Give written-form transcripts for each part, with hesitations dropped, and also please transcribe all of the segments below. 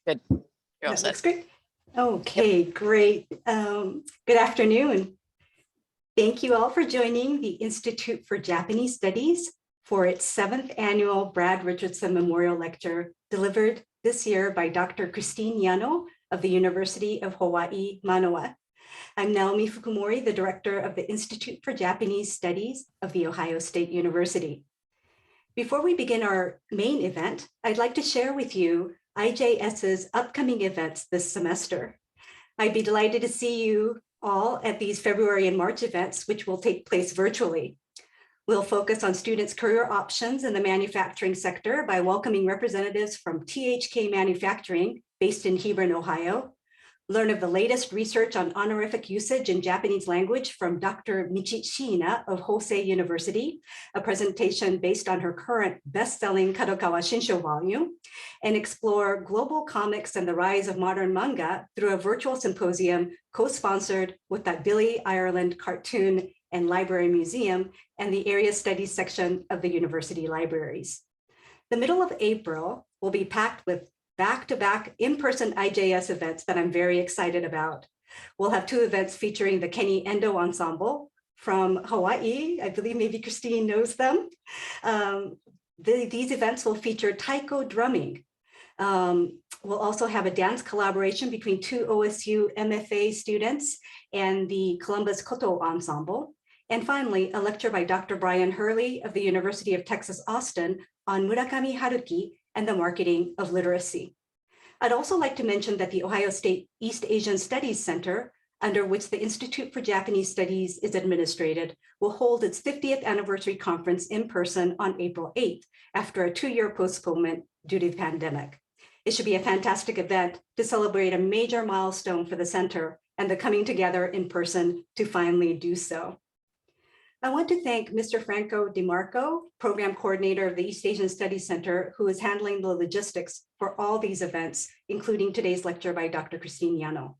Good. You're all That set. looks great. Okay, great. Good afternoon. Thank you all for joining the Institute for Japanese Studies for its 7th annual Brad Richardson Memorial Lecture delivered this year by Dr. Christine Yano of the University of Hawaii, Manoa. I'm Naomi Fukumori, the director of the Institute for Japanese Studies of The Ohio State University. Before we begin our main event, I'd like to share with you IJS's upcoming events this semester. I'd be delighted to see you all at these February and March events, which will take place virtually. We'll focus on students' career options in the manufacturing sector by welcoming representatives from THK Manufacturing, based in Hebron, Ohio. Learn of the latest research on honorific usage in Japanese language from Dr. Michi Shiina of Hosei University, a presentation based on her current best-selling Kadokawa Shinsho volume, and explore global comics and the rise of modern manga through a virtual symposium co-sponsored with the Billy Ireland Cartoon and Library Museum and the Area Studies section of the university libraries. The middle of April will be packed with back-to-back in-person IJS events that I'm very excited about. We'll have 2 events featuring the Kenny Endo Ensemble from Hawaii. I believe maybe Christine knows them. These events will feature taiko drumming. We'll also have a dance collaboration between 2 OSU MFA students and the Columbus Koto Ensemble. And finally, a lecture by Dr. Brian Hurley of the University of Texas, Austin on Murakami Haruki and the marketing of literacy. I'd also like to mention that the Ohio State East Asian Studies Center, under which the Institute for Japanese Studies is administrated, will hold its 50th anniversary conference in person on April 8th, after a 2-year postponement due to the pandemic. It should be a fantastic event to celebrate a major milestone for the center and the coming together in person to finally do so. I want to thank Mr. Franco DiMarco, Program Coordinator of the East Asian Studies Center, who is handling the logistics for all these events, including today's lecture by Dr. Christine Yano.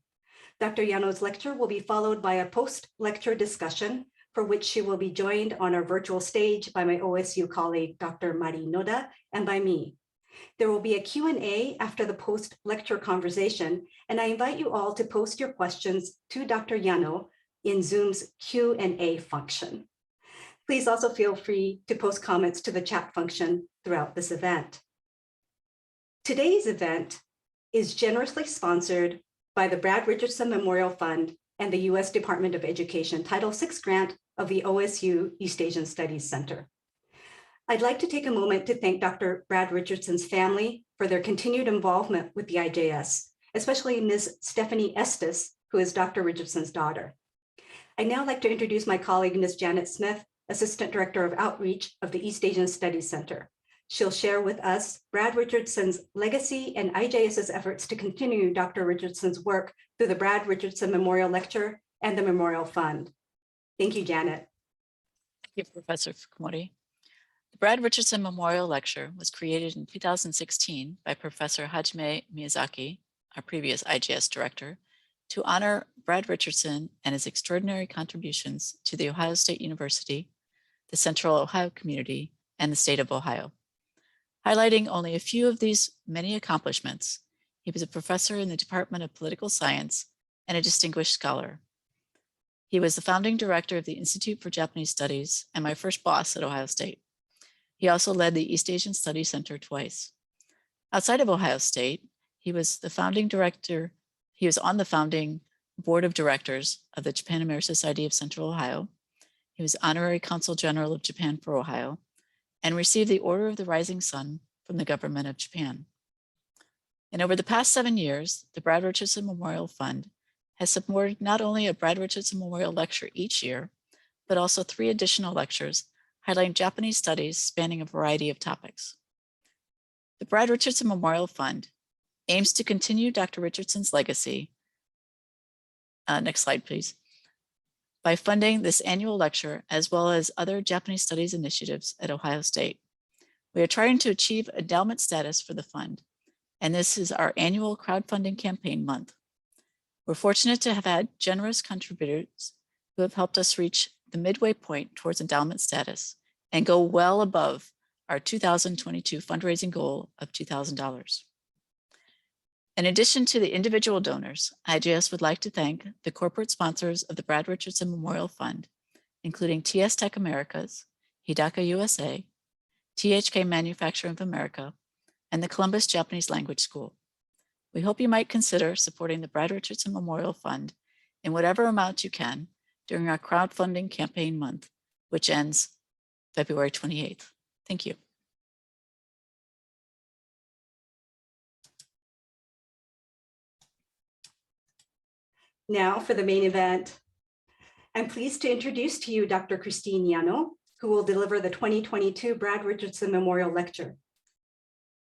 Dr. Yano's lecture will be followed by a post-lecture discussion for which she will be joined on our virtual stage by my OSU colleague, Dr. Mari Noda, and by me. There will be a Q&A after the post-lecture conversation, and I invite you all to post your questions to Dr. Yano in Zoom's Q&A function. Please also feel free to post comments to the chat function throughout this event. Today's event is generously sponsored by the Brad Richardson Memorial Fund and the U.S. Department of Education Title VI grant of the OSU East Asian Studies Center. I'd like to take a moment to thank Dr. Brad Richardson's family for their continued involvement with the IJS, especially Ms. Stephanie Estes, who is Dr. Richardson's daughter. I'd now like to introduce my colleague, Ms. Janet Smith, Assistant Director of Outreach of the East Asian Studies Center. She'll share with us Brad Richardson's legacy and IJS's efforts to continue Dr. Richardson's work through the Brad Richardson Memorial Lecture and the Memorial Fund. Thank you, Janet. Thank you, Professor Fukumori. The Brad Richardson Memorial Lecture was created in 2016 by Professor Hajime Miyazaki, our previous IJS director, to honor Brad Richardson and his extraordinary contributions to the Ohio State University, the Central Ohio community, and the state of Ohio. Highlighting only a few of these many accomplishments, he was a professor in the Department of Political Science and a distinguished scholar. He was the founding director of the Institute for Japanese Studies and my first boss at Ohio State. He also led the East Asian Studies Center twice. Outside of Ohio State, he was the founding director. He was on the founding board of directors of the Japan American Society of Central Ohio. He was honorary consul general of Japan for Ohio and received the Order of the Rising Sun from the government of Japan. And over the past 7 years, the Brad Richardson Memorial Fund has supported not only a Brad Richardson Memorial Lecture each year, but also 3 additional lectures highlighting Japanese studies spanning a variety of topics. The Brad Richardson Memorial Fund aims to continue Dr. Richardson's legacy. Next slide, please. By funding this annual lecture, as well as other Japanese studies initiatives at Ohio State. We are trying to achieve endowment status for the fund, and this is our annual crowdfunding campaign month. We're fortunate to have had generous contributors who have helped us reach the midway point towards endowment status and go well above our 2022 fundraising goal of $2,000. In addition to the individual donors, IGS would like to thank the corporate sponsors of the Brad Richardson Memorial Fund, including TS Tech Americas, Hidaka USA, THK Manufacturing of America, and the Columbus Japanese Language School. We hope you might consider supporting the Brad Richardson Memorial Fund in whatever amount you can during our crowdfunding campaign month, which ends February 28th. Thank you. Now for the main event. I'm pleased to introduce to you Dr. Christine Yano, who will deliver the 2022 Brad Richardson Memorial Lecture.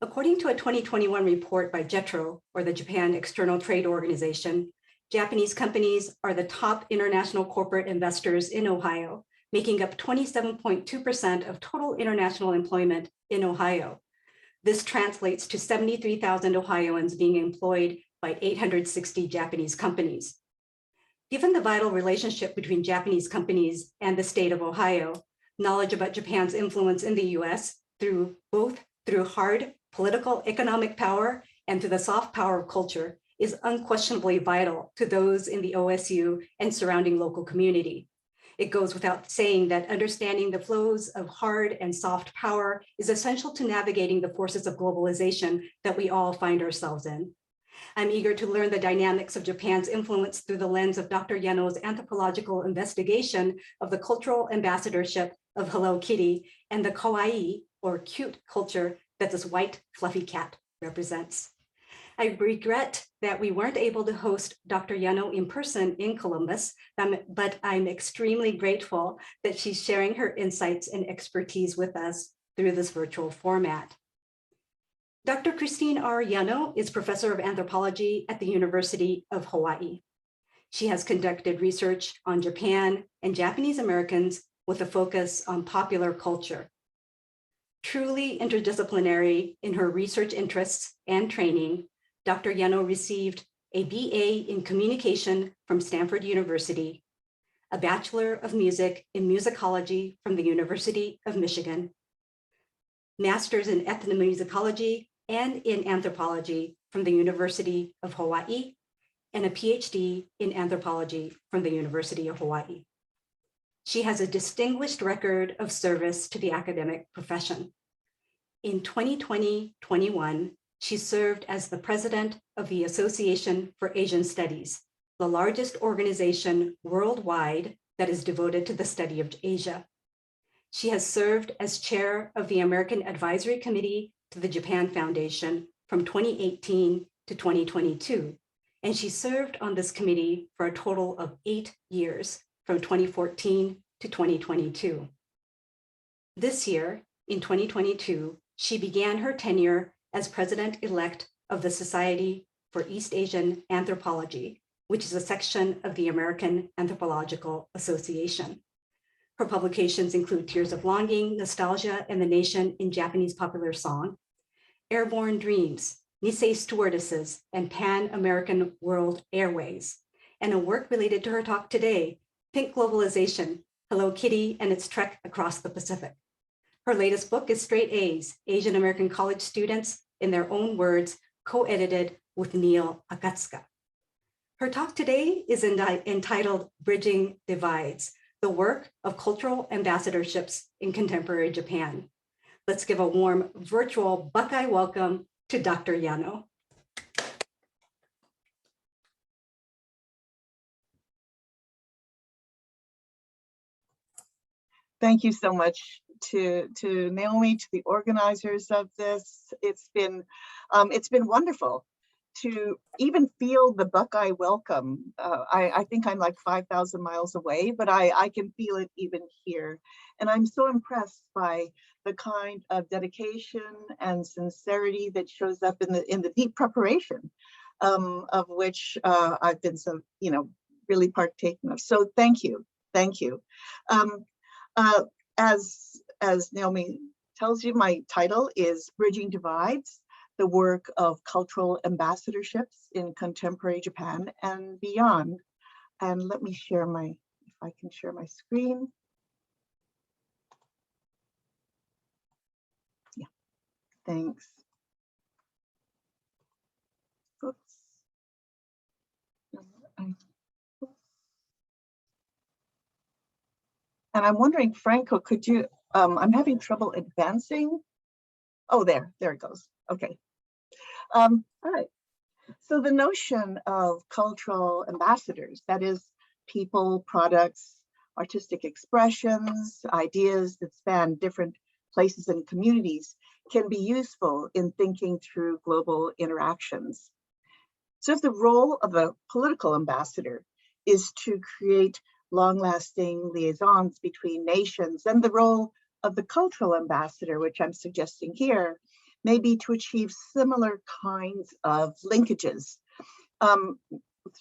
According to a 2021 report by JETRO, or the Japan External Trade Organization, Japanese companies are the top international corporate investors in Ohio, making up 27.2% of total international employment in Ohio. This translates to 73,000 Ohioans being employed by 860 Japanese companies. Given the vital relationship between Japanese companies and the state of Ohio, knowledge about Japan's influence in the US through hard political economic power and through the soft power of culture is unquestionably vital to those in the OSU and surrounding local community. It goes without saying that understanding the flows of hard and soft power is essential to navigating the forces of globalization that we all find ourselves in. I'm eager to learn the dynamics of Japan's influence through the lens of Dr. Yano's anthropological investigation of the cultural ambassadorship of Hello Kitty and the Kawaii, or cute culture, that this white fluffy cat represents. I regret that we weren't able to host Dr. Yano in person in Columbus, but I'm extremely grateful that she's sharing her insights and expertise with us through this virtual format. Dr. Christine R. Yano is professor of anthropology at the University of Hawaii. She has conducted research on Japan and Japanese Americans with a focus on popular culture. Truly interdisciplinary in her research interests and training, Dr. Yano received a BA in communication from Stanford University, a Bachelor of Music in Musicology from the University of Michigan, Master's in Ethnomusicology and in Anthropology from the University of Hawaii, and a PhD in Anthropology from the University of Hawaii. She has a distinguished record of service to the academic profession. In 2020-21, she served as the president of the Association for Asian Studies, the largest organization worldwide that is devoted to the study of Asia. She has served as chair of the American Advisory Committee to the Japan Foundation from 2018 to 2022, and she served on this committee for a total of 8 years, from 2014 to 2022. This year, in 2022, she began her tenure as president-elect of the Society for East Asian Anthropology, which is a section of the American Anthropological Association. Her publications include Tears of Longing, Nostalgia, and the Nation in Japanese Popular Song, Airborne Dreams, Nisei Stewardesses, and Pan-American World Airways, and a work related to her talk today, Pink Globalization, Hello Kitty and its Trek Across the Pacific. Her latest book is Straight A's, Asian American College Students, in their own words, co-edited with Neil Akatsuka. Her talk today is entitled Bridging Divides, the work of cultural ambassadorships in contemporary Japan. Let's give a warm virtual Buckeye welcome to Dr. Yano. Thank you so much to Naomi, to the organizers of this. It's been wonderful to even feel the Buckeye welcome. I think I'm like 5,000 miles away, but I can feel it even here. And I'm so impressed by the kind of dedication and sincerity that shows up in the deep preparation of which I've been so, really partaking of. So thank you. As Naomi tells you, my title is Bridging Divides, the work of cultural ambassadorships in contemporary Japan and beyond. And let me share if I can share my screen. Yeah, thanks. Oops. And I'm wondering, Franco, could you, I'm having trouble advancing. Oh, there it goes. Okay. All right. So the notion of cultural ambassadors, that is people, products, artistic expressions, ideas that span different places and communities, can be useful in thinking through global interactions. So if the role of a political ambassador is to create long-lasting liaisons between nations, then the role of the cultural ambassador, which I'm suggesting here, may be to achieve similar kinds of linkages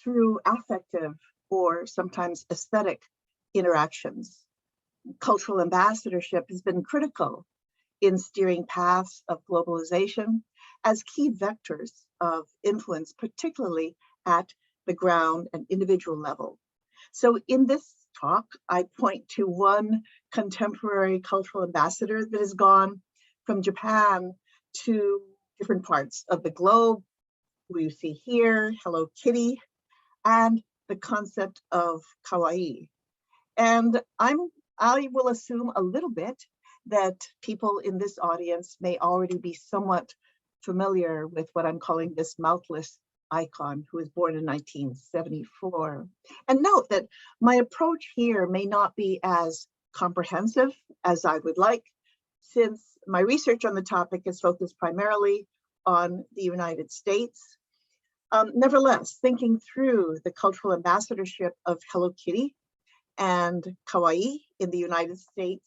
through affective or sometimes aesthetic interactions. Cultural ambassadorship has been critical in steering paths of globalization as key vectors of influence, particularly at the ground and individual level. So in this talk, I point to one contemporary cultural ambassador that has gone from Japan to different parts of the globe. We see here Hello Kitty and the concept of Kawaii. And I will assume a little bit that people in this audience may already be somewhat familiar with what I'm calling this Mouthless icon, who was born in 1974. And note that my approach here may not be as comprehensive as I would like, since my research on the topic is focused primarily on the United States. Nevertheless, thinking through the cultural ambassadorship of Hello Kitty and Kawaii in the United States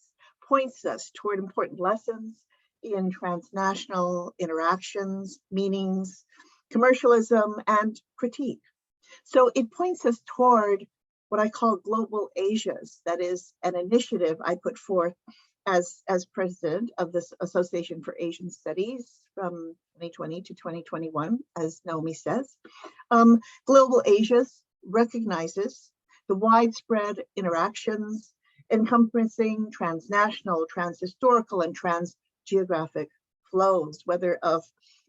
points us toward important lessons in transnational interactions, meanings, commercialism, and critique. So it points us toward what I call Global Asias. That is an initiative I put forth as president of this Association for Asian Studies from 2020 to 2021, as Naomi says. Global Asias recognizes the widespread interactions encompassing transnational, transhistorical, and transgeographic flows, whether of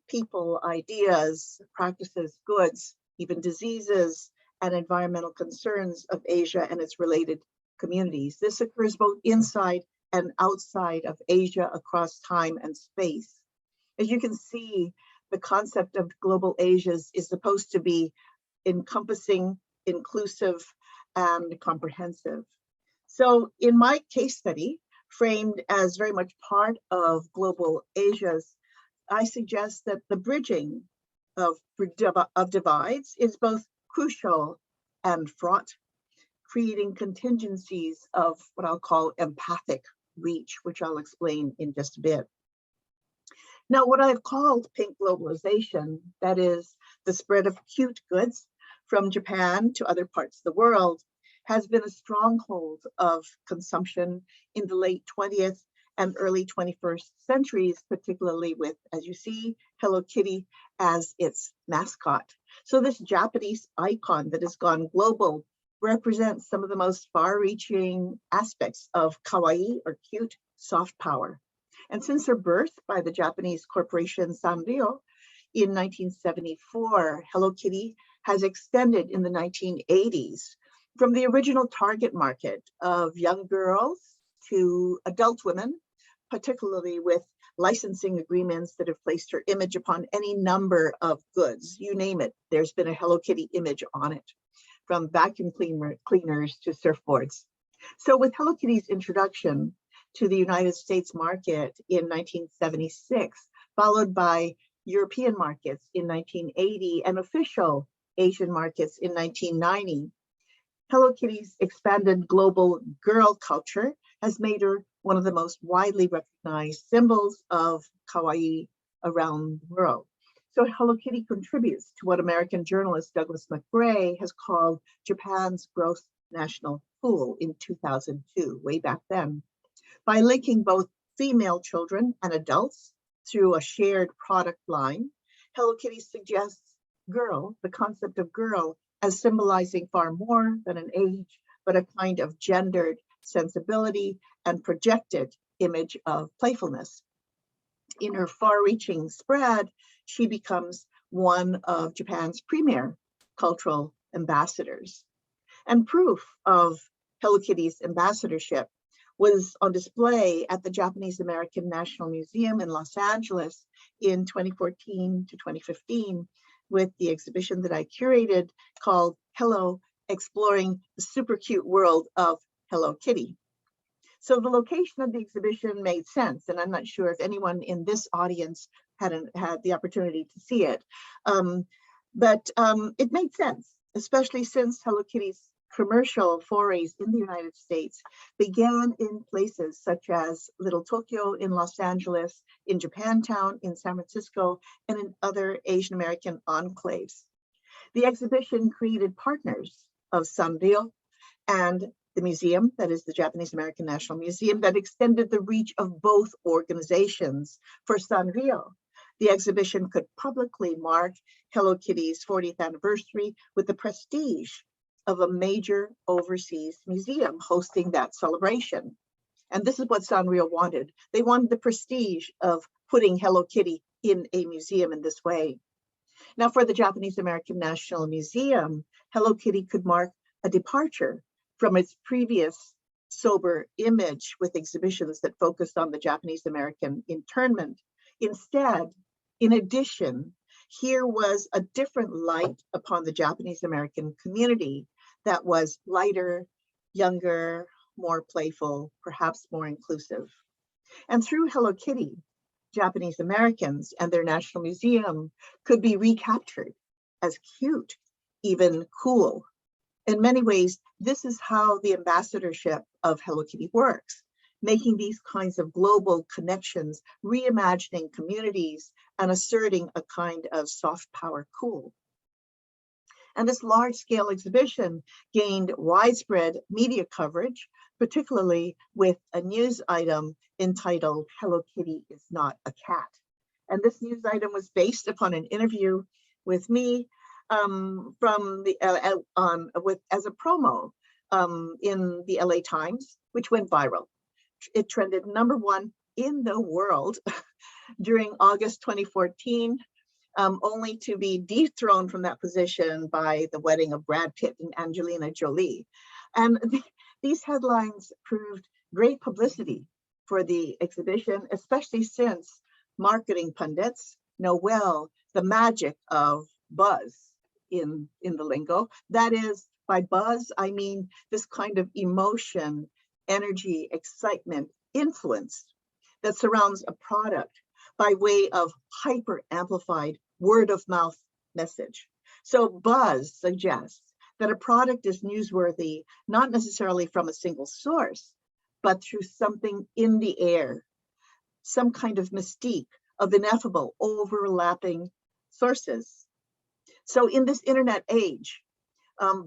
people, ideas, practices, goods, even diseases, and environmental concerns of Asia and its related communities. This occurs both inside and outside of Asia across time and space. As you can see, the concept of Global Asias is supposed to be encompassing, inclusive, and comprehensive. So in my case study, framed as very much part of Global Asias, I suggest that the bridging of divides is both crucial and fraught, creating contingencies of what I'll call empathic reach, which I'll explain in just a bit. Now, what I've called pink globalization, that is the spread of cute goods from Japan to other parts of the world, has been a stronghold of consumption in the late 20th and early 21st centuries, particularly with, as you see, Hello Kitty as its mascot. So this Japanese icon that has gone global represents some of the most far-reaching aspects of kawaii, or cute, soft power. And since her birth by the Japanese corporation Sanrio in 1974, Hello Kitty has extended in the 1980s from the original target market of young girls to adult women, particularly with licensing agreements that have placed her image upon any number of goods. You name it, there's been a Hello Kitty image on it, from vacuum cleaners to surfboards. So with Hello Kitty's introduction to the United States market in 1976, followed by European markets in 1980 and official Asian markets in 1990, Hello Kitty's expanded global girl culture has made her one of the most widely recognized symbols of kawaii around the world. So Hello Kitty contributes to what American journalist Douglas McGray has called Japan's gross national pool in 2002, way back then. By linking both female children and adults through a shared product line, Hello Kitty suggests girl, the concept of girl, as symbolizing far more than an age, but a kind of gendered sensibility and projected image of playfulness. In her far-reaching spread, she becomes one of Japan's premier cultural ambassadors. And proof of Hello Kitty's ambassadorship was on display at the Japanese American National Museum in Los Angeles in 2014 to 2015 with the exhibition that I curated called Hello, Exploring the Super Cute World of Hello Kitty. So the location of the exhibition made sense, and I'm not sure if anyone in this audience had the opportunity to see it, but it made sense, especially since Hello Kitty's commercial forays in the United States began in places such as Little Tokyo in Los Angeles, in Japantown, in San Francisco, and in other Asian American enclaves. The exhibition created partners of Sanrio and the museum, that is the Japanese American National Museum, that extended the reach of both organizations. For Sanrio, the exhibition could publicly mark Hello Kitty's 40th anniversary with the prestige of a major overseas museum hosting that celebration. And this is what Sanrio wanted. They wanted the prestige of putting Hello Kitty in a museum in this way. Now, for the Japanese American National Museum, Hello Kitty could mark a departure from its previous sober image with exhibitions that focused on the Japanese American internment. Instead, in addition, here was a different light upon the Japanese American community that was lighter, younger, more playful, perhaps more inclusive. And through Hello Kitty, Japanese Americans and their national museum could be recaptured as cute, even cool. In many ways, this is how the ambassadorship of Hello Kitty works, making these kinds of global connections, reimagining communities, and asserting a kind of soft power cool. And this large-scale exhibition gained widespread media coverage, particularly with a news item entitled "Hello Kitty is Not a Cat." And this news item was based upon an interview with me from the as a promo in the LA Times, which went viral. It trended #1 in the world during August 2014. Only to be dethroned from that position by the wedding of Brad Pitt and Angelina Jolie. And these headlines proved great publicity for the exhibition, especially since marketing pundits know well the magic of buzz in the lingo. That is, by buzz, I mean this kind of emotion, energy, excitement, influence that surrounds a product by way of hyper-amplified word-of-mouth message. So buzz suggests that a product is newsworthy, not necessarily from a single source, but through something in the air, some kind of mystique of ineffable overlapping sources. So in this internet age,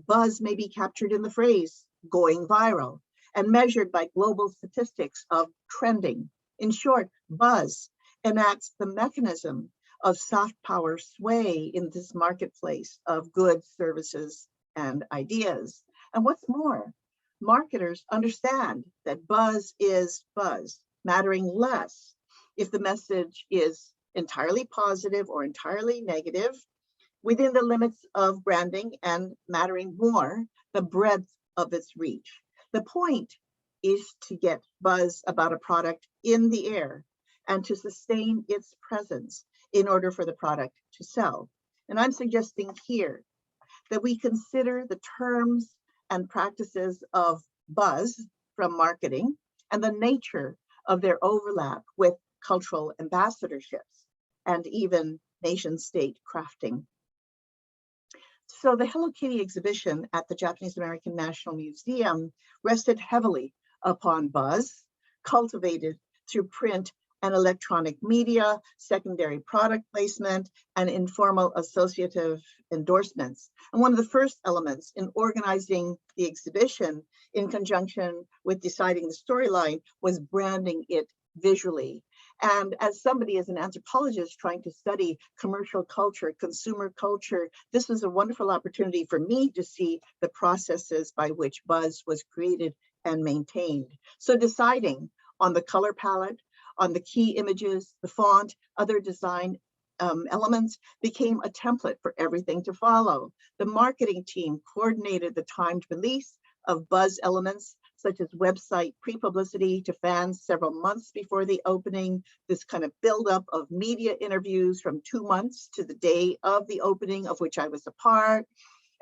buzz may be captured in the phrase going viral and measured by global statistics of trending. In short, buzz enacts the mechanism of soft power sway in this marketplace of goods, services, and ideas. And what's more, marketers understand that buzz is buzz, mattering less if the message is entirely positive or entirely negative, within the limits of branding, and mattering more the breadth of its reach. The point is to get buzz about a product in the air and to sustain its presence in order for the product to sell. And I'm suggesting here that we consider the terms and practices of buzz from marketing and the nature of their overlap with cultural ambassadorships and even nation state crafting. So the Hello Kitty exhibition at the Japanese American National Museum rested heavily upon buzz, cultivated through print and electronic media, secondary product placement, and informal associative endorsements. And one of the first elements in organizing the exhibition in conjunction with deciding the storyline was branding it visually. And as somebody, as an anthropologist trying to study commercial culture, consumer culture, this was a wonderful opportunity for me to see the processes by which buzz was created and maintained. So deciding on the color palette, on the key images, the font, other design elements became a template for everything to follow. The marketing team coordinated the timed release of buzz elements, such as website pre-publicity to fans several months before the opening, this kind of buildup of media interviews from 2 months to the day of the opening, of which I was a part,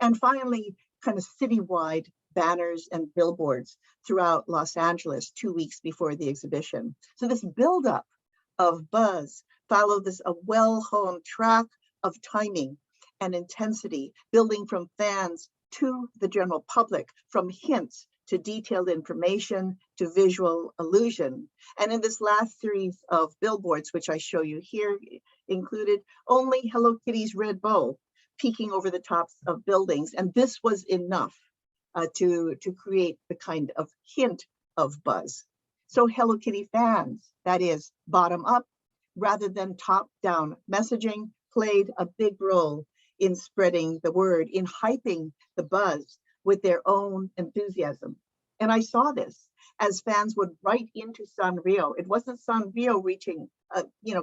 and finally, kind of citywide banners and billboards throughout Los Angeles 2 weeks before the exhibition. So this buildup of buzz followed this a well-honed track of timing and intensity, building from fans to the general public, from hints to detailed information to visual illusion. And in this last series of billboards, which I show you here, included only Hello Kitty's red bow peeking over the tops of buildings. And this was enough to create the kind of hint of buzz. So Hello Kitty fans, that is bottom up rather than top down messaging, played a big role in spreading the word, in hyping the buzz with their own enthusiasm. And I saw this as fans would write into Sanrio. It wasn't Sanrio reaching,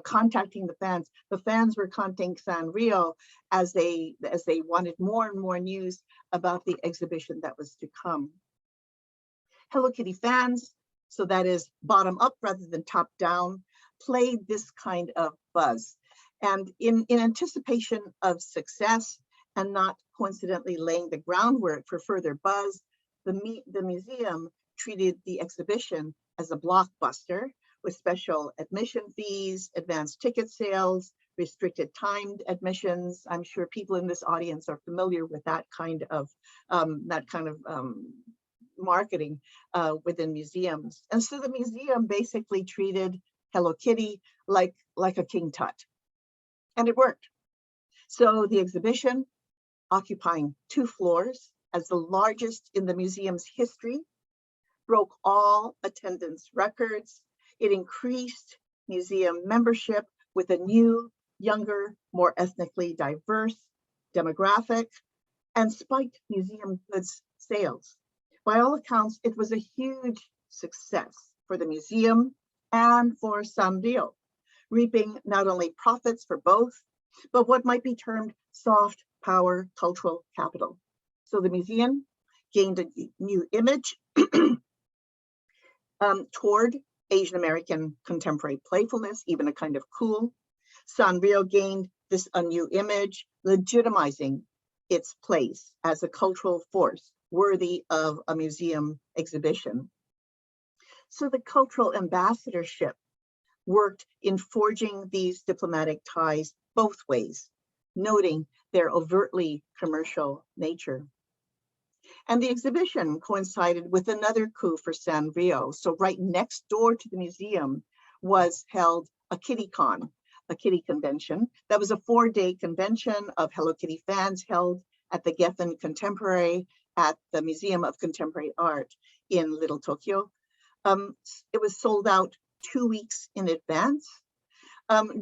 contacting the fans. The fans were contacting Sanrio as they wanted more and more news about the exhibition that was to come. Hello Kitty fans, so that is bottom up rather than top down, played this kind of buzz. And in anticipation of success and not coincidentally laying the groundwork for further buzz, the museum treated the exhibition as a blockbuster with special admission fees, advanced ticket sales, restricted timed admissions. I'm sure people in this audience are familiar with that kind of marketing within museums. And so the museum basically treated Hello Kitty like a King Tut. And it worked. So the exhibition, occupying 2 floors as the largest in the museum's history, broke all attendance records. It increased museum membership with a new, younger, more ethnically diverse demographic, and spiked museum goods sales. By all accounts, it was a huge success for the museum and for Sanrio, reaping not only profits for both, but what might be termed soft power cultural capital. So the museum gained a new image toward Asian American contemporary playfulness, even a kind of cool. Sanrio gained this a new image, legitimizing its place as a cultural force worthy of a museum exhibition. So the cultural ambassadorship worked in forging these diplomatic ties both ways, noting their overtly commercial nature. And the exhibition coincided with another coup for Sanrio. So right next door to the museum was held a KittyCon, a kitty convention. That was a 4-day convention of Hello Kitty fans held at the Geffen Contemporary at the Museum of Contemporary Art in Little Tokyo. It was sold out 2 weeks in advance,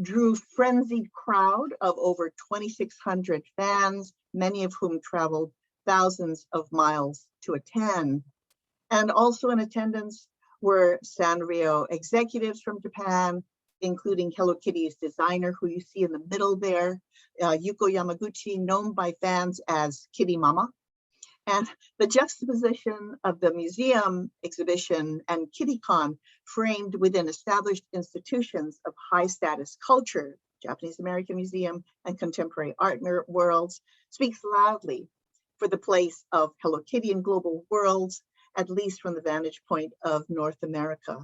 drew frenzied crowd of over 2,600 fans, many of whom traveled thousands of miles to attend. And also in attendance were Sanrio executives from Japan, including Hello Kitty's designer, who you see in the middle there, Yuko Yamaguchi, known by fans as Kitty Mama. And the juxtaposition of the museum exhibition and KittyCon framed within established institutions of high status culture, Japanese American Museum and contemporary art worlds, speaks loudly for the place of Hello Kitty in global worlds, at least from the vantage point of North America.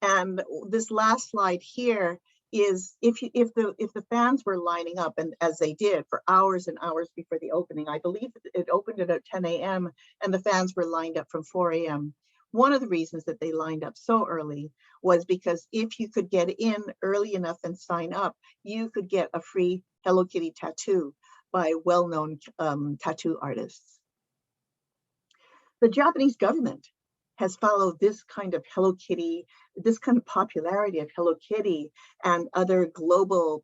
And this last slide here is if the fans were lining up, and as they did for hours and hours before the opening, I believe it opened at 10 a.m. and the fans were lined up from 4 a.m. One of the reasons that they lined up so early was because if you could get in early enough and sign up, you could get a free Hello Kitty tattoo by well-known tattoo artists. The Japanese government has followed this kind of Hello Kitty, this kind of popularity of Hello Kitty and other global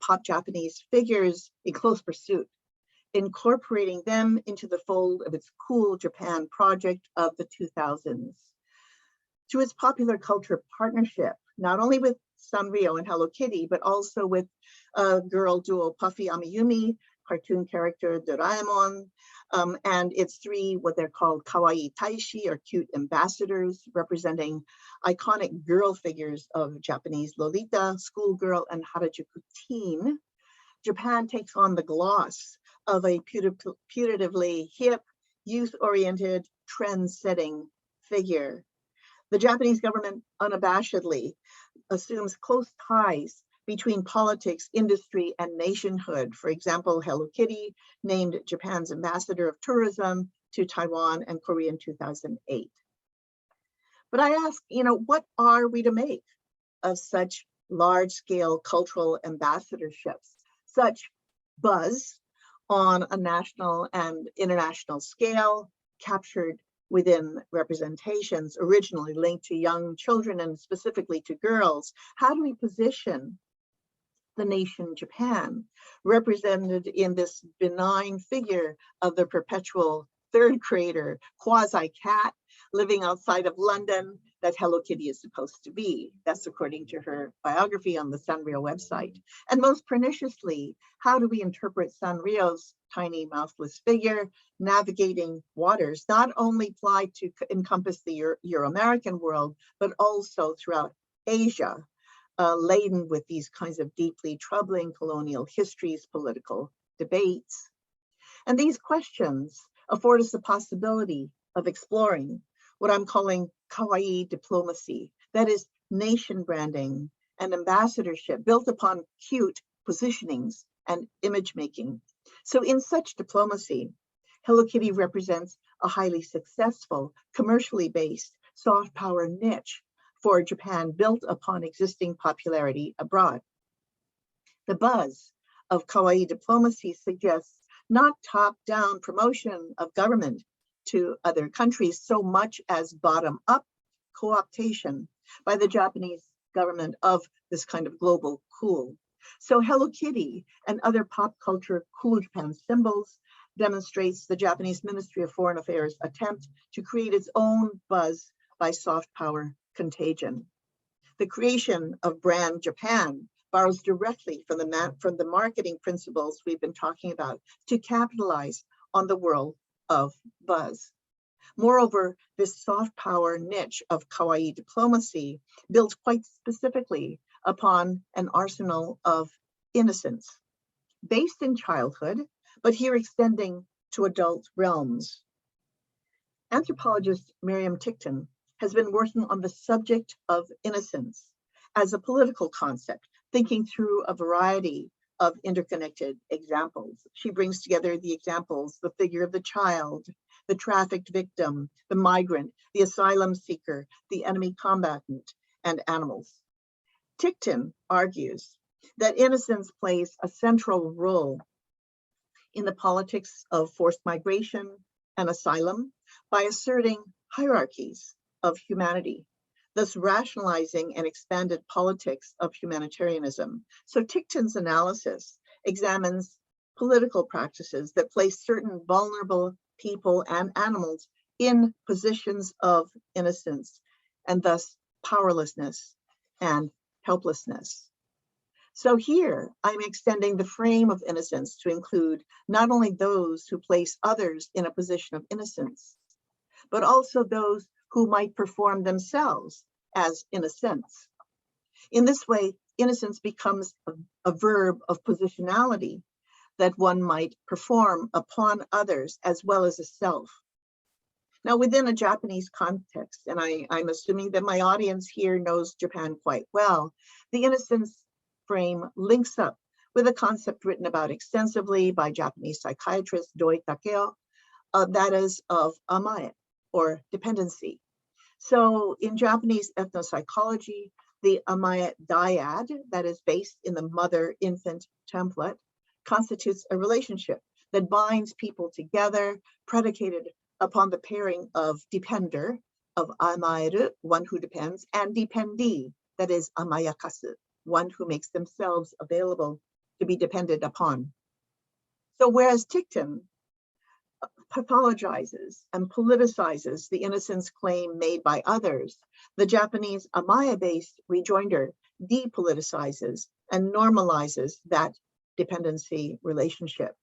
pop Japanese figures in close pursuit, incorporating them into the fold of its Cool Japan project of the 2000s. Through its popular culture partnership, not only with Sanrio and Hello Kitty, but also with girl duo Puffy Amiyumi, cartoon character Doraemon, and its three, what they're called Kawaii Taishi, or cute ambassadors, representing iconic girl figures of Japanese Lolita, schoolgirl, and Harajuku teen. Japan takes on the gloss of a putatively hip, youth-oriented, trend-setting figure. The Japanese government unabashedly assumes close ties between politics, industry, and nationhood. For example, Hello Kitty named Japan's ambassador of tourism to Taiwan and Korea in 2008. But I ask, what are we to make of such large-scale cultural ambassadorships, such buzz on a national and international scale, captured within representations originally linked to young children and specifically to girls? How do we position the nation Japan, represented in this benign figure of the perpetual third grader, quasi-cat, living outside of London, that Hello Kitty is supposed to be? That's according to her biography on the Sanrio website. And most perniciously, how do we interpret Sanrio's tiny mouthless figure navigating waters, not only applied to encompass the Euro-American world, but also throughout Asia, laden with these kinds of deeply troubling colonial histories, political debates? And these questions afford us the possibility of exploring what I'm calling Kawaii diplomacy, that is, nation branding and ambassadorship built upon cute positionings and image making. So in such diplomacy, Hello Kitty represents a highly successful, commercially based soft power niche for Japan, built upon existing popularity abroad. The buzz of Kawaii diplomacy suggests not top-down promotion of government to other countries so much as bottom-up co-optation by the Japanese government of this kind of global cool. So Hello Kitty and other pop culture cool Japan symbols demonstrates the Japanese Ministry of Foreign Affairs' attempt to create its own buzz by soft power contagion. The creation of brand Japan borrows directly from the marketing principles we've been talking about to capitalize on the world of buzz. Moreover, this soft power niche of Kawaii diplomacy builds quite specifically upon an arsenal of innocence, based in childhood, but here extending to adult realms. Anthropologist Miriam Tickton has been working on the subject of innocence as a political concept, thinking through a variety of interconnected examples. She brings together the examples, the figure of the child, the trafficked victim, the migrant, the asylum seeker, the enemy combatant, and animals. Tickton argues that innocence plays a central role in the politics of forced migration and asylum by asserting hierarchies of humanity, thus rationalizing an expanded politics of humanitarianism. So Tickton's analysis examines political practices that place certain vulnerable people and animals in positions of innocence and thus powerlessness and helplessness. So here I'm extending the frame of innocence to include not only those who place others in a position of innocence, but also those who might perform themselves as innocents. In this way, innocence becomes a verb of positionality that one might perform upon others as well as a self. Now, within a Japanese context, and I'm assuming that my audience here knows Japan quite well, the innocence frame links up with a concept written about extensively by Japanese psychiatrist Doi Takeo, that is of amae, or dependency. So in Japanese ethnopsychology, the amae dyad, that is based in the mother-infant template, constitutes a relationship that binds people together, predicated upon the pairing of depender, of amaeru, one who depends, and dependee, that is amayakasu, one who makes themselves available to be depended upon. So whereas Tickton pathologizes and politicizes the innocence claim made by others, the Japanese amae-based rejoinder depoliticizes and normalizes that dependency relationship.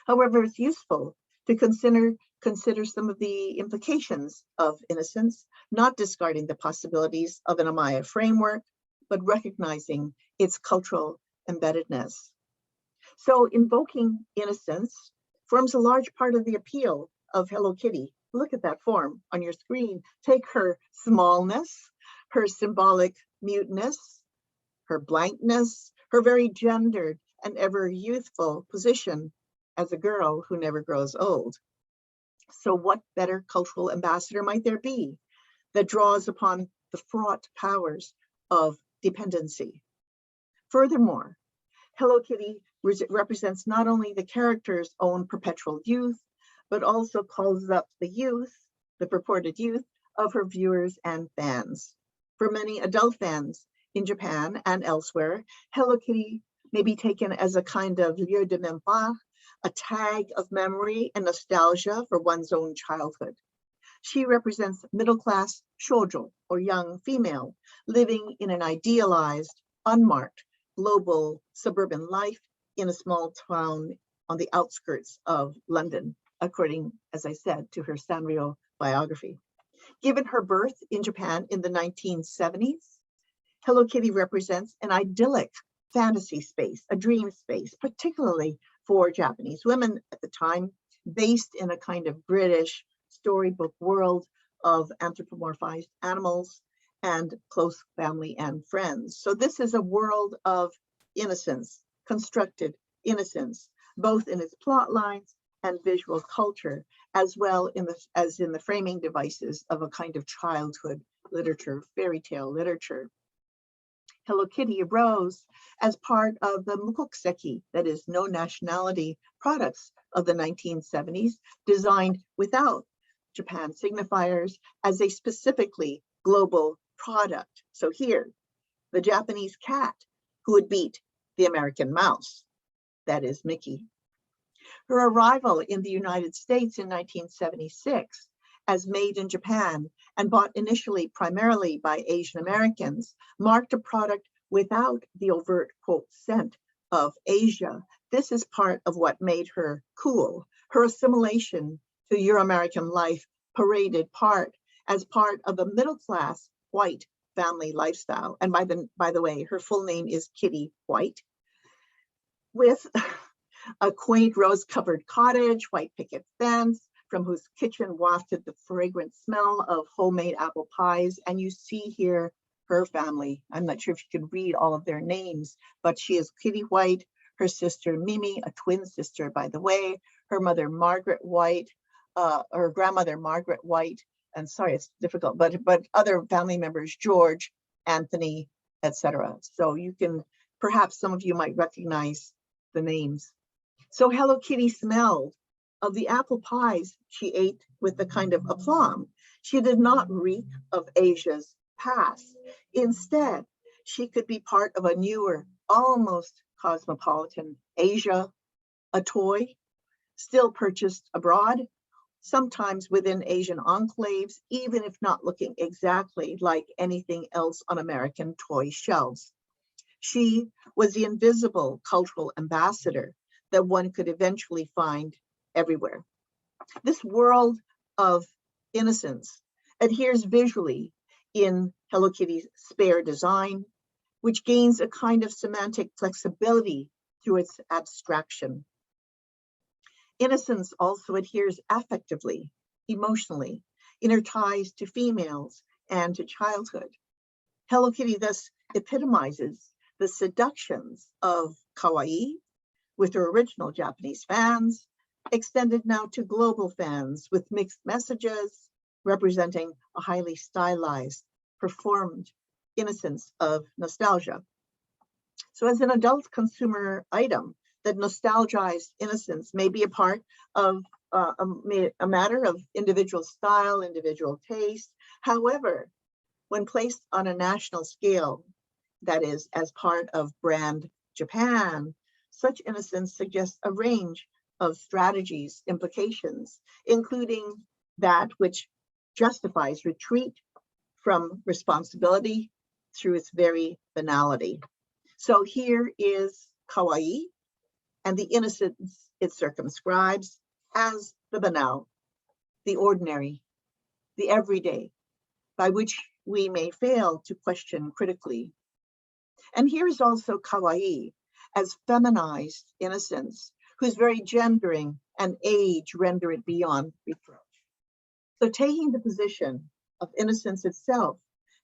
However, it's useful to consider some of the implications of innocence, not discarding the possibilities of an Amaya framework, but recognizing its cultural embeddedness. So invoking innocence forms a large part of the appeal of Hello Kitty. Look at that form on your screen. Take her smallness, her symbolic muteness, her blankness, her very gendered and ever youthful position as a girl who never grows old. So what better cultural ambassador might there be that draws upon the fraught powers of dependency? Furthermore, Hello Kitty represents not only the character's own perpetual youth, but also calls up the youth, the purported youth, of her viewers and fans. For many adult fans in Japan and elsewhere, Hello Kitty may be taken as a kind of lieu de mémoire, a tag of memory and nostalgia for one's own childhood. She represents middle-class shoujo, or young female, living in an idealized, unmarked, global suburban life in a small town on the outskirts of London, according, as I said, to her Sanrio biography. Given her birth in Japan in the 1970s, Hello Kitty represents an idyllic fantasy space, a dream space, particularly for Japanese women at the time, based in a kind of British storybook world of anthropomorphized animals and close family and friends. So this is a world of innocence, constructed innocence, both in its plot lines and visual culture, as well as in the framing devices of a kind of childhood literature, fairy tale literature. Hello Kitty arose as part of the mukokuseki, that is no nationality products of the 1970s, designed without Japan signifiers as a specifically global product. So here, the Japanese cat who would beat the American mouse, that is Mickey. Her arrival in the United States in 1976 as made in Japan and bought initially primarily by Asian Americans marked a product without the overt quote scent of Asia. This is part of what made her cool. Her assimilation to Euro-American life paraded as part of a middle-class white family lifestyle. And by the way, her full name is Kitty White, with a quaint rose-covered cottage, white picket fence, from whose kitchen wafted the fragrant smell of homemade apple pies. And you see here her family. I'm not sure if you can read all of their names, but she is Kitty White, her sister Mimi, a twin sister, by the way, her mother Margaret White, her grandmother Margaret White, and sorry, it's difficult, but other family members, George, Anthony, etc. So you can, perhaps some of you might recognize the names. So Hello Kitty smelled of the apple pies she ate with a kind of aplomb. She did not reek of Asia's past. Instead, she could be part of a newer, almost cosmopolitan Asia, a toy still purchased abroad, sometimes within Asian enclaves, even if not looking exactly like anything else on American toy shelves. She was the invisible cultural ambassador that one could eventually find everywhere. This world of innocence adheres visually in Hello Kitty's spare design, which gains a kind of semantic flexibility through its abstraction. Innocence also adheres affectively, emotionally, in her ties to females and to childhood. Hello Kitty thus epitomizes the seductions of Kawaii with her original Japanese fans, extended now to global fans with mixed messages, representing a highly stylized, performed innocence of nostalgia. So as an adult consumer item, that nostalgized innocence may be a part of a matter of individual style, individual taste. However, when placed on a national scale, that is, as part of brand Japan, such innocence suggests a range of strategies, implications, including that which justifies retreat from responsibility through its very banality. So here is Kawaii, and the innocence it circumscribes as the banal, the ordinary, the everyday, by which we may fail to question critically. And here is also Kawaii as feminized innocence, whose very gendering and age render it beyond reproach. So taking the position of innocence itself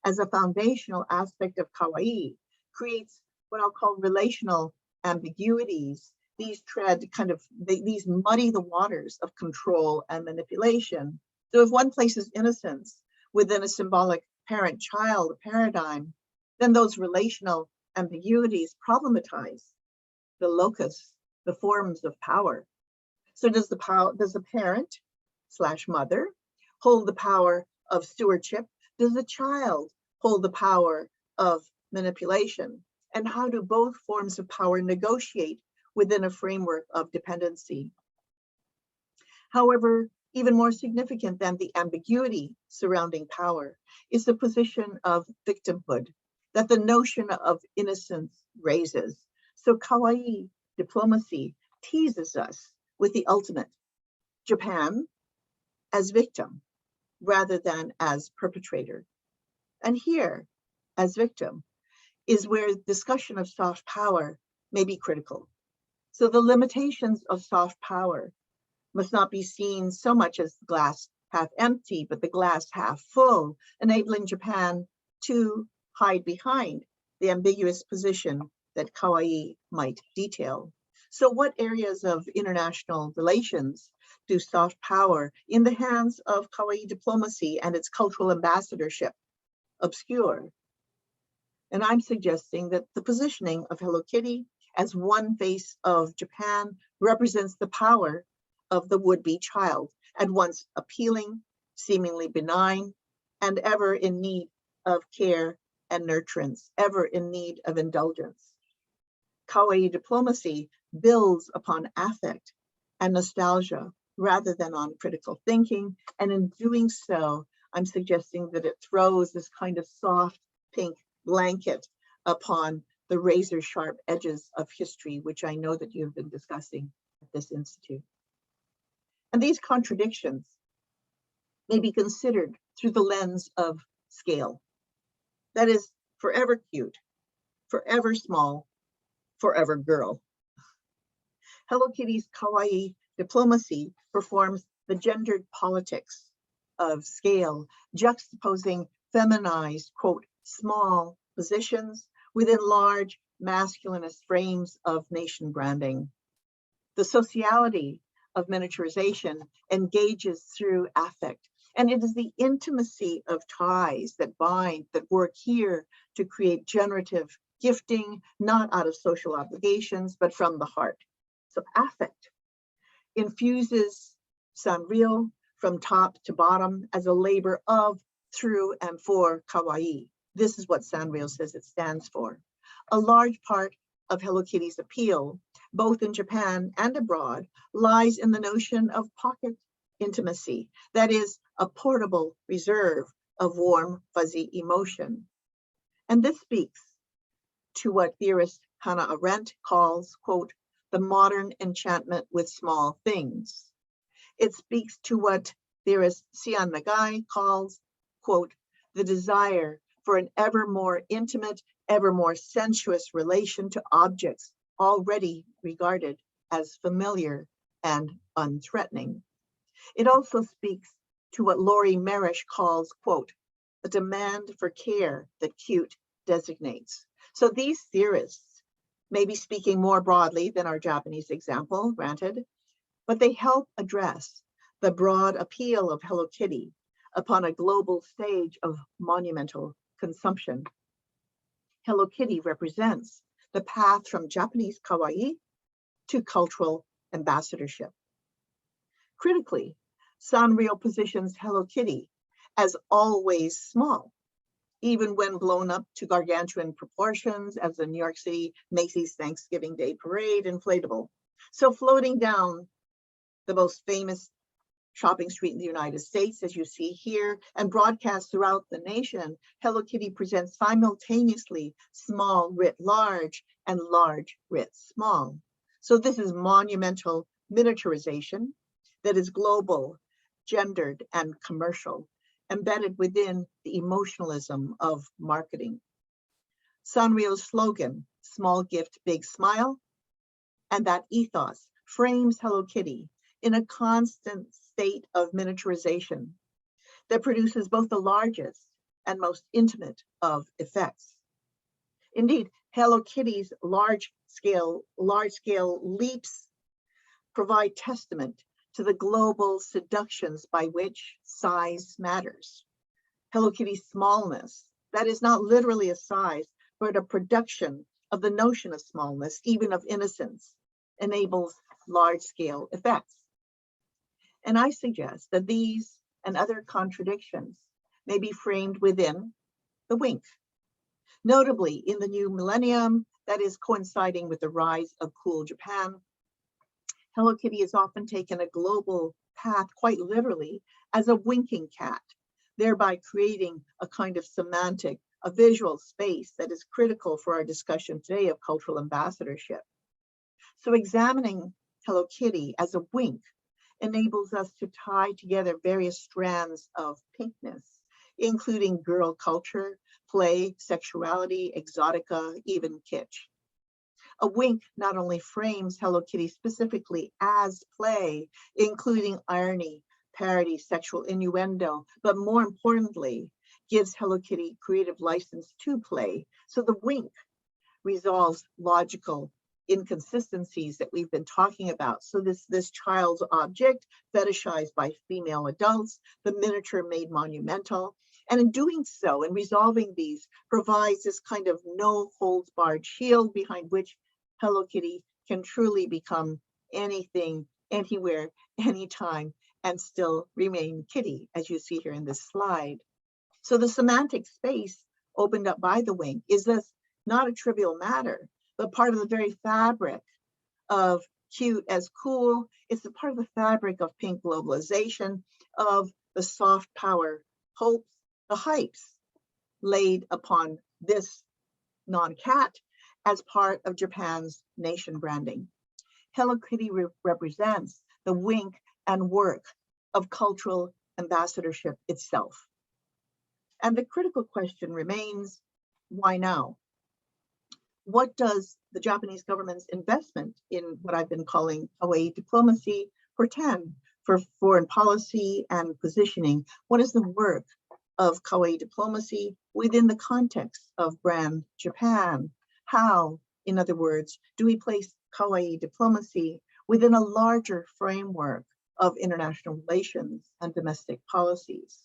as a foundational aspect of Kawaii creates what I'll call relational ambiguities. These these muddy the waters of control and manipulation. So if one places innocence within a symbolic parent-child paradigm, then those relational ambiguities problematize the locus, the forms of power. So does the parent / mother hold the power of stewardship? Does the child hold the power of manipulation? And how do both forms of power negotiate within a framework of dependency? However, even more significant than the ambiguity surrounding power is the position of victimhood that the notion of innocence raises. So Kawaii diplomacy teases us with the ultimate, Japan as victim rather than as perpetrator. And here, as victim, is where discussion of soft power may be critical. So the limitations of soft power must not be seen so much as the glass half empty, but the glass half full, enabling Japan to hide behind the ambiguous position that Kawaii might detail. So what areas of international relations do soft power in the hands of Kawaii diplomacy and its cultural ambassadorship obscure? And I'm suggesting that the positioning of Hello Kitty as one face of Japan represents the power of the would-be child, at once appealing, seemingly benign, and ever in need of care and nurturance, ever in need of indulgence. Kawaii diplomacy builds upon affect and nostalgia rather than on critical thinking. And in doing so, I'm suggesting that it throws this kind of soft pink blanket upon the razor sharp edges of history, which I know that you have been discussing at this institute. And these contradictions may be considered through the lens of scale. That is, forever cute, forever small, forever girl. Hello Kitty's Kawaii diplomacy performs the gendered politics of scale, juxtaposing feminized, quote, small positions within large masculinist frames of nation branding. The sociality of miniaturization engages through affect, and it is the intimacy of ties that bind, that work here to create generative gifting, not out of social obligations, but from the heart. So affect infuses Sanrio from top to bottom as a labor of, through, and for Kawaii. This is what Sanrio says it stands for. A large part of Hello Kitty's appeal, both in Japan and abroad, lies in the notion of pocket intimacy, that is, a portable reserve of warm, fuzzy emotion. And this speaks to what theorist Hannah Arendt calls, quote, the modern enchantment with small things. It speaks to what theorist Sian Nagai calls, quote, the desire for an ever more intimate, ever more sensuous relation to objects already regarded as familiar and unthreatening. It also speaks to what Laurie Marish calls, quote, a demand for care that cute designates. So these theorists may be speaking more broadly than our Japanese example, granted, but they help address the broad appeal of Hello Kitty upon a global stage of monumental consumption. Hello Kitty represents the path from Japanese kawaii to cultural ambassadorship. Critically, Sanrio positions Hello Kitty as always small, even when blown up to gargantuan proportions as the New York City Macy's Thanksgiving Day Parade inflatable. So floating down the most famous shopping street in the United States, as you see here, and broadcast throughout the nation, Hello Kitty presents simultaneously small writ large and large writ small. So this is monumental miniaturization that is global, gendered, and commercial, embedded within the emotionalism of marketing. Sanrio's slogan, small gift, big smile, and that ethos frames Hello Kitty in a constant state of miniaturization that produces both the largest and most intimate of effects. Indeed, Hello Kitty's large-scale leaps provide testament to the global seductions by which size matters. Hello Kitty's smallness, that is not literally a size, but a production of the notion of smallness, even of innocence, enables large-scale effects. And I suggest that these and other contradictions may be framed within the wink. Notably, in the new millennium that is coinciding with the rise of cool Japan, Hello Kitty has often taken a global path, quite literally, as a winking cat, thereby creating a kind of semantic, a visual space that is critical for our discussion today of cultural ambassadorship. So examining Hello Kitty as a wink enables us to tie together various strands of pinkness, including girl culture, play, sexuality, exotica, even kitsch. A wink not only frames Hello Kitty specifically as play, including irony, parody, sexual innuendo, but more importantly, gives Hello Kitty creative license to play. So the wink resolves logical inconsistencies that we've been talking about. So this child's object fetishized by female adults, the miniature made monumental, and in doing so, in resolving these, provides this kind of no holds barred shield behind which Hello Kitty can truly become anything, anywhere, anytime, and still remain kitty, as you see here in this slide. So the semantic space opened up by the wink is thus not a trivial matter, but part of the very fabric of cute as cool. It's a part of the fabric of pink globalization, of the soft power hopes, the hypes laid upon this non-cat as part of Japan's nation branding. Hello Kitty represents the wink and work of cultural ambassadorship itself. And the critical question remains, why now? What does the Japanese government's investment in what I've been calling Kawaii diplomacy portend for foreign policy and positioning? What is the work of Kawaii diplomacy within the context of brand Japan? How, in other words, do we place Kawaii diplomacy within a larger framework of international relations and domestic policies?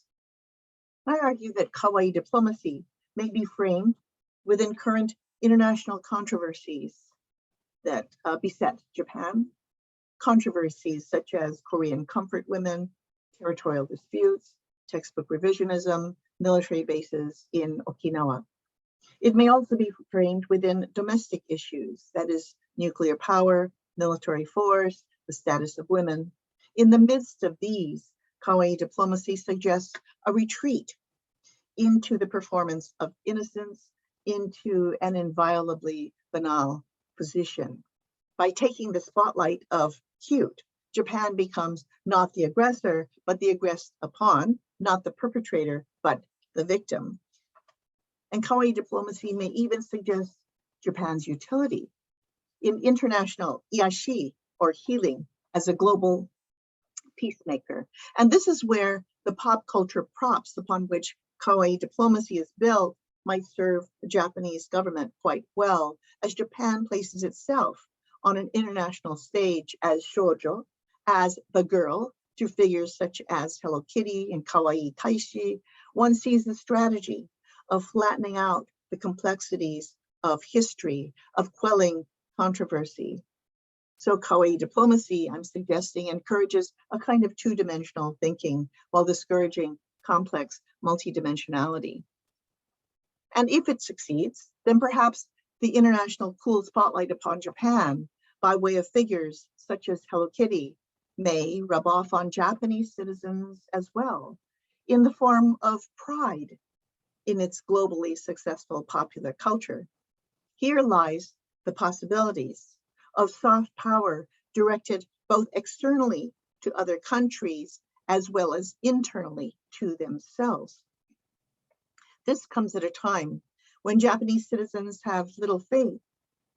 I argue that Kawaii diplomacy may be framed within current international controversies that beset Japan, controversies such as Korean comfort women, territorial disputes, textbook revisionism, military bases in Okinawa. It may also be framed within domestic issues, that is nuclear power, military force, the status of women. In the midst of these, Kawaii diplomacy suggests a retreat into the performance of innocence, into an inviolably banal position. By taking the spotlight of cute, Japan becomes not the aggressor, but the aggressed upon, not the perpetrator, but the victim. And Kawaii diplomacy may even suggest Japan's utility in international iashi, or healing, as a global peacemaker. And this is where the pop culture props upon which Kawaii diplomacy is built might serve the Japanese government quite well, as Japan places itself on an international stage as shoujo, as the girl, to figures such as Hello Kitty and Kawaii Taishi. One sees the strategy of flattening out the complexities of history, of quelling controversy. So Kawaii diplomacy, I'm suggesting, encourages a kind of two-dimensional thinking while discouraging complex multidimensionality. And if it succeeds, then perhaps the international cool spotlight upon Japan by way of figures such as Hello Kitty may rub off on Japanese citizens as well, in the form of pride in its globally successful popular culture. Here lies the possibilities of soft power directed both externally to other countries as well as internally to themselves. This comes at a time when Japanese citizens have little faith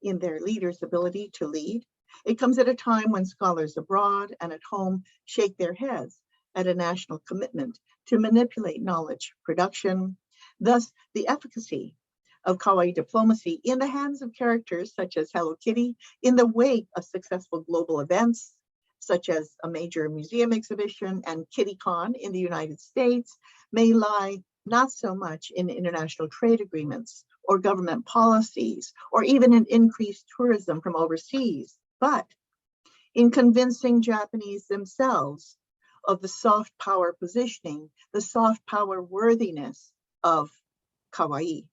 in their leaders' ability to lead. It comes at a time when scholars abroad and at home shake their heads at a national commitment to manipulate knowledge production. Thus, the efficacy of Kawaii diplomacy in the hands of characters such as Hello Kitty, in the wake of successful global events, such as a major museum exhibition and KittyCon in the United States, may lie not so much in international trade agreements or government policies, or even in increased tourism from overseas, but in convincing Japanese themselves of the soft power positioning, the soft power worthiness of Kawaii.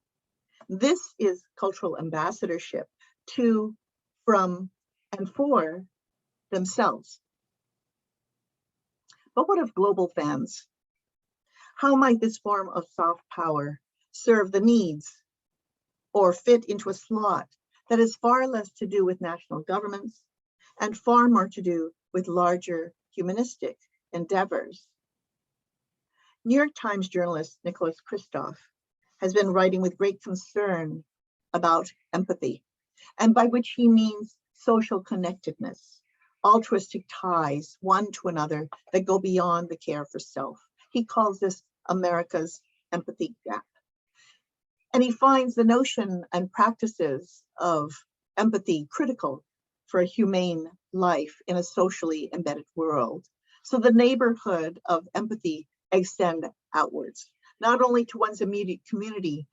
This is cultural ambassadorship to, from, and for themselves. But what of global fans? How might this form of soft power serve the needs or fit into a slot that has far less to do with national governments and far more to do with larger humanistic endeavors? New York Times journalist Nicholas Kristof has been writing with great concern about empathy, and by which he means social connectedness, altruistic ties one to another that go beyond the care for self. He calls this America's empathy gap. And he finds the notion and practices of empathy critical for a humane life in a socially embedded world. So the neighborhood of empathy extend outwards, not only to one's immediate community,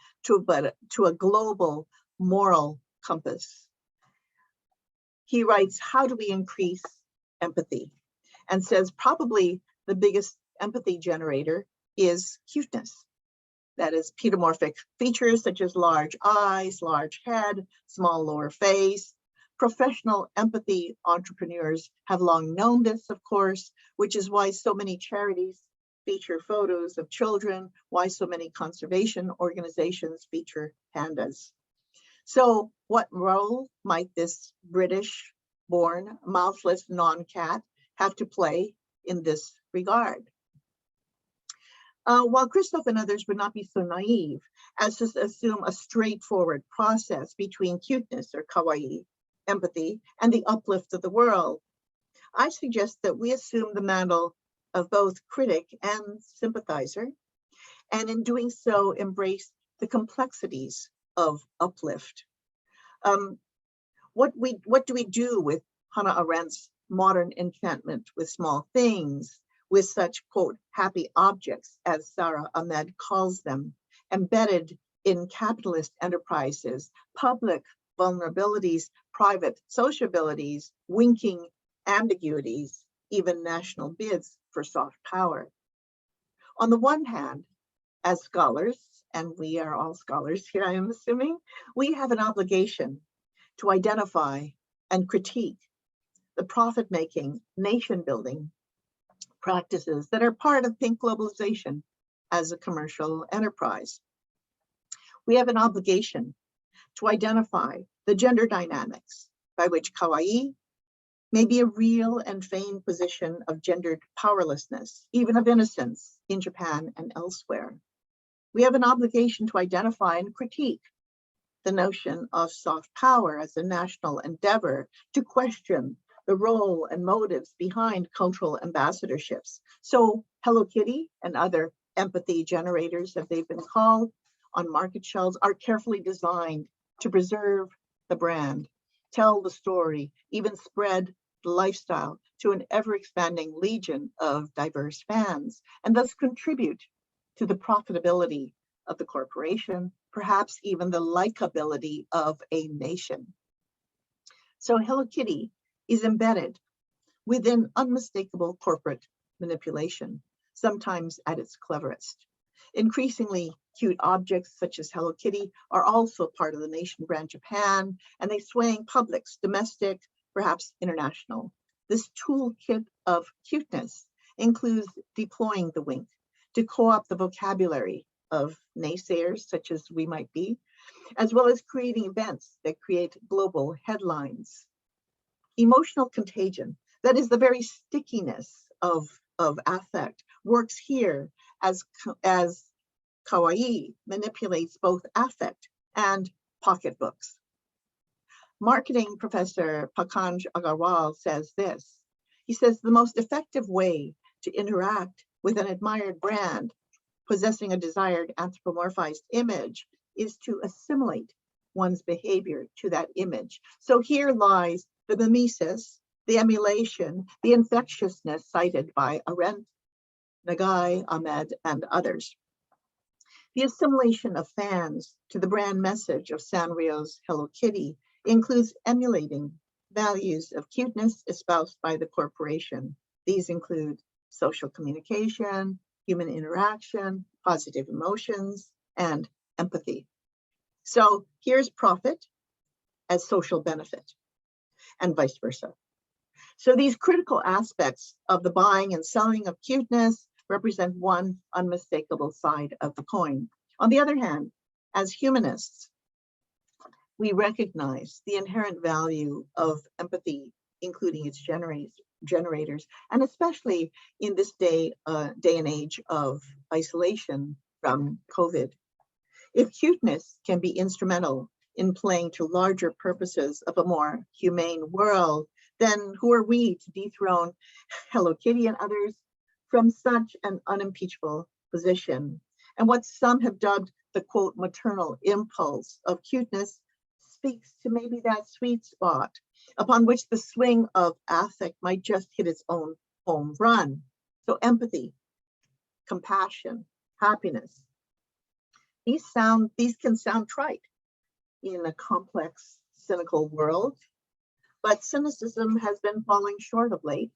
but to a global moral compass. He writes, how do we increase empathy? And says probably the biggest empathy generator is cuteness. That is pedomorphic features such as large eyes, large head, small lower face. Professional empathy entrepreneurs have long known this, of course, which is why so many charities feature photos of children, why so many conservation organizations feature pandas. So what role might this British-born mouthless non-cat have to play in this regard? While Kristof and others would not be so naive as to assume a straightforward process between cuteness or kawaii, empathy, and the uplift of the world, I suggest that we assume the mantle of both critic and sympathizer, and in doing so, embrace the complexities of uplift. What do we do with Hannah Arendt's modern enchantment with small things, with such, quote, happy objects, as Sarah Ahmed calls them, embedded in capitalist enterprises, public vulnerabilities, private sociabilities, winking ambiguities, even national bids for soft power? On the one hand, as scholars, and we are all scholars here, I am assuming, we have an obligation to identify and critique the profit-making, nation-building practices that are part of pink globalization as a commercial enterprise. We have an obligation to identify the gender dynamics by which kawaii may be a real and feigned position of gendered powerlessness, even of innocence, in Japan and elsewhere. We have an obligation to identify and critique the notion of soft power as a national endeavor, to question the role and motives behind cultural ambassadorships. So Hello Kitty and other empathy generators, as they've been called, on market shelves are carefully designed to preserve the brand, tell the story, even spread the lifestyle to an ever-expanding legion of diverse fans, and thus contribute to the profitability of the corporation, perhaps even the likability of a nation. So Hello Kitty is embedded within unmistakable corporate manipulation, sometimes at its cleverest. Increasingly cute objects such as Hello Kitty are also part of the nation brand Japan, and they sway publics, domestic, perhaps international. This toolkit of cuteness includes deploying the wink to co-opt the vocabulary of naysayers, such as we might be, as well as creating events that create global headlines. Emotional contagion, that is the very stickiness of affect, works here as Kawaii manipulates both affect and pocketbooks. Marketing professor Pakanj Agarwal says this. He says the most effective way to interact with an admired brand possessing a desired anthropomorphized image is to assimilate one's behavior to that image. So here lies the mimesis, the emulation, the infectiousness cited by Arendt, Nagai, Ahmed, and others. The assimilation of fans to the brand message of Sanrio's Hello Kitty includes emulating values of cuteness espoused by the corporation. These include social communication, human interaction, positive emotions, and empathy. So here's profit as social benefit, and vice versa. So these critical aspects of the buying and selling of cuteness represent one unmistakable side of the coin. On the other hand, as humanists, we recognize the inherent value of empathy, including its generators, and especially in this day and age of isolation from COVID. If cuteness can be instrumental in playing to larger purposes of a more humane world, then who are we to dethrone Hello Kitty and others from such an unimpeachable position? And what some have dubbed the quote maternal impulse of cuteness speaks to maybe that sweet spot upon which the swing of affect might just hit its own home run. So empathy, compassion, happiness. These can sound trite in a complex, cynical world, but cynicism has been falling short of late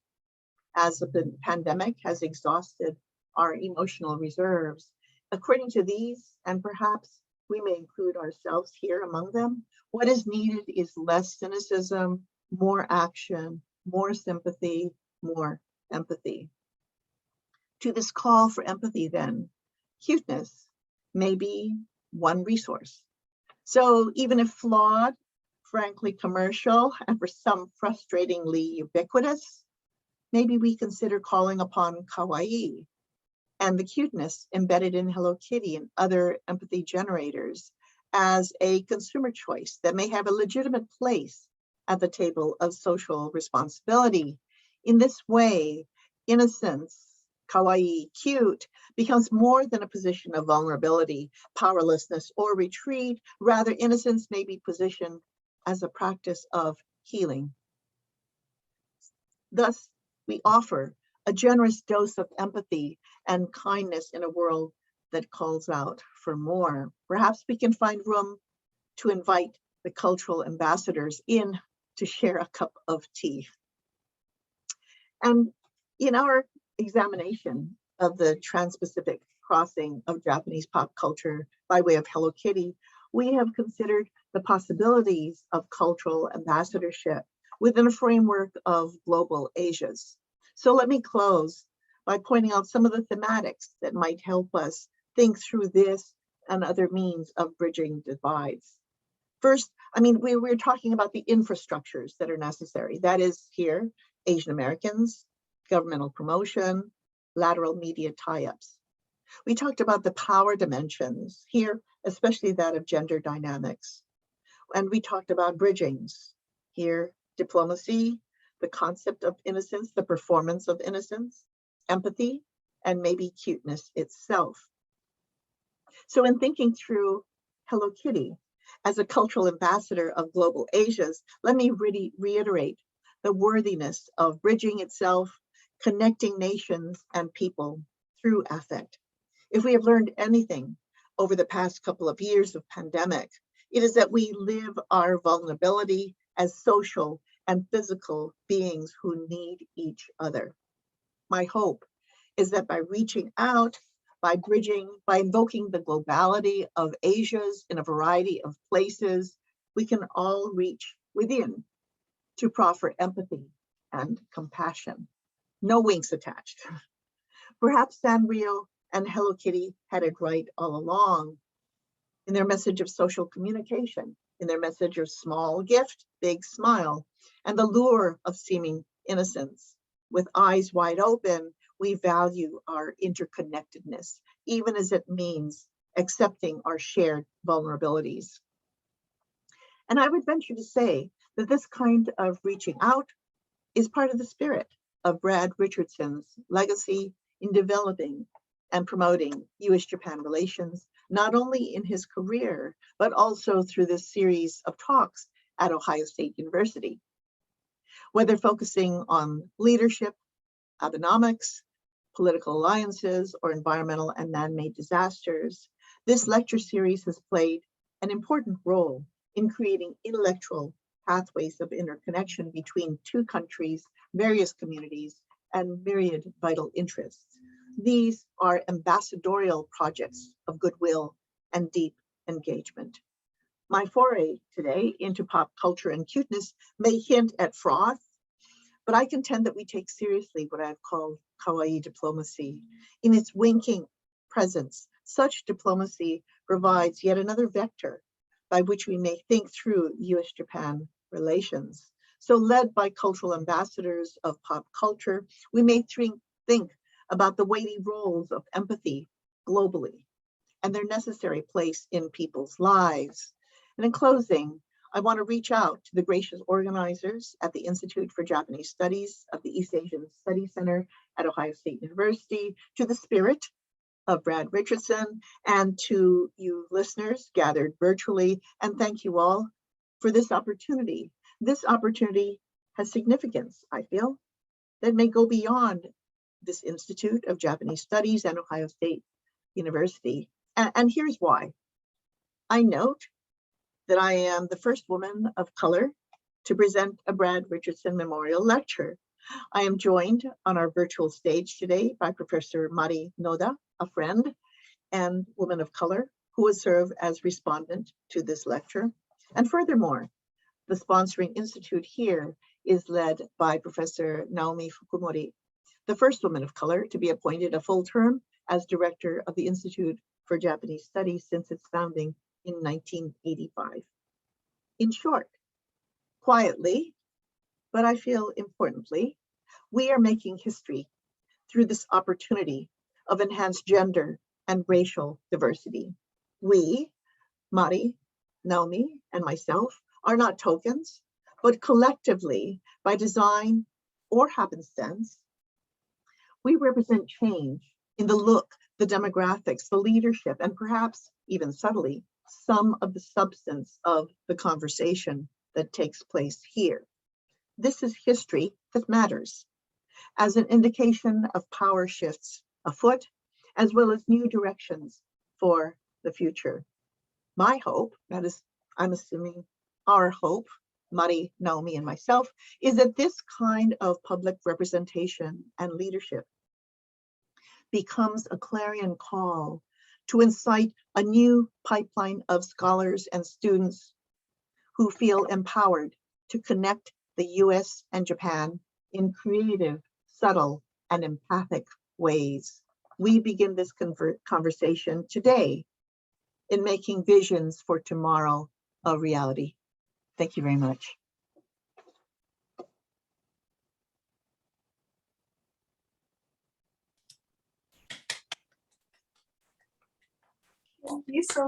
as the pandemic has exhausted our emotional reserves. According to these, and perhaps we may include ourselves here among them, what is needed is less cynicism, more action, more sympathy, more empathy. To this call for empathy then, cuteness may be one resource. So even if flawed, frankly commercial, and for some frustratingly ubiquitous, maybe we consider calling upon Kawaii and the cuteness embedded in Hello Kitty and other empathy generators as a consumer choice that may have a legitimate place at the table of social responsibility. In this way, innocence, Kawaii, cute, becomes more than a position of vulnerability, powerlessness, or retreat. Rather, innocence may be positioned as a practice of healing. Thus, we offer a generous dose of empathy and kindness in a world that calls out for more. Perhaps we can find room to invite the cultural ambassadors in to share a cup of tea. And in our examination of the trans-Pacific crossing of Japanese pop culture by way of Hello Kitty, we have considered the possibilities of cultural ambassadorship within a framework of global Asias. So let me close by pointing out some of the thematics that might help us think through this and other means of bridging divides. First, we're talking about the infrastructures that are necessary. That is here, Asian Americans, governmental promotion, lateral media tie-ups. We talked about the power dimensions here, especially that of gender dynamics. And we talked about bridgings here, diplomacy, the concept of innocence, the performance of innocence, empathy, and maybe cuteness itself. So in thinking through Hello Kitty as a cultural ambassador of global Asias, let me really reiterate the worthiness of bridging itself, connecting nations and people through affect. If we have learned anything over the past couple of years of pandemic, it is that we live our vulnerability as social and physical beings who need each other. My hope is that by reaching out, by bridging, by invoking the globality of Asia's in a variety of places, we can all reach within to proffer empathy and compassion. No winks attached. Perhaps Sanrio and Hello Kitty had it right all along in their message of social communication, in their message of small gift, big smile, and the lure of seeming innocence. With eyes wide open, we value our interconnectedness, even as it means accepting our shared vulnerabilities. And I would venture to say that this kind of reaching out is part of the spirit of Brad Richardson's legacy in developing and promoting US-Japan relations, not only in his career, but also through this series of talks at Ohio State University. Whether focusing on leadership, Abenomics, political alliances, or environmental and man-made disasters, this lecture series has played an important role in creating intellectual pathways of interconnection between two countries, various communities, and myriad vital interests. These are ambassadorial projects of goodwill and deep engagement. My foray today into pop culture and cuteness may hint at froth, but I contend that we take seriously what I've called Kawaii diplomacy. In its winking presence, such diplomacy provides yet another vector by which we may think through US-Japan relations. So led by cultural ambassadors of pop culture, we may think about the weighty roles of empathy globally and their necessary place in people's lives. And in closing, I want to reach out to the gracious organizers at the Institute for Japanese Studies of the East Asian Studies Center at Ohio State University, to the spirit of Brad Richardson, and to you listeners gathered virtually. And thank you all for this opportunity. This opportunity has significance, I feel, that may go beyond this Institute of Japanese Studies and Ohio State University. And here's why. I note that I am the first woman of color to present a Brad Richardson Memorial Lecture. I am joined on our virtual stage today by Professor Mari Noda, a friend and woman of color who will serve as respondent to this lecture. And furthermore, the sponsoring institute here is led by Professor Naomi Fukumori, the first woman of color to be appointed a full term as director of the Institute for Japanese Studies since its founding in 1985. In short, quietly, but I feel importantly, we are making history through this opportunity of enhanced gender and racial diversity. We, Mari, Naomi, and myself, are not tokens, but collectively, by design or happenstance, we represent change in the look, the demographics, the leadership, and perhaps even subtly, some of the substance of the conversation that takes place here. This is history that matters, as an indication of power shifts afoot, as well as new directions for the future. My hope, that is, I'm assuming our hope, Mari, Naomi, and myself, is that this kind of public representation and leadership becomes a clarion call to incite a new pipeline of scholars and students who feel empowered to connect the US and Japan in creative, subtle, and empathic ways. We begin this conversation today in making visions for tomorrow a reality. Thank you very much. Thank you so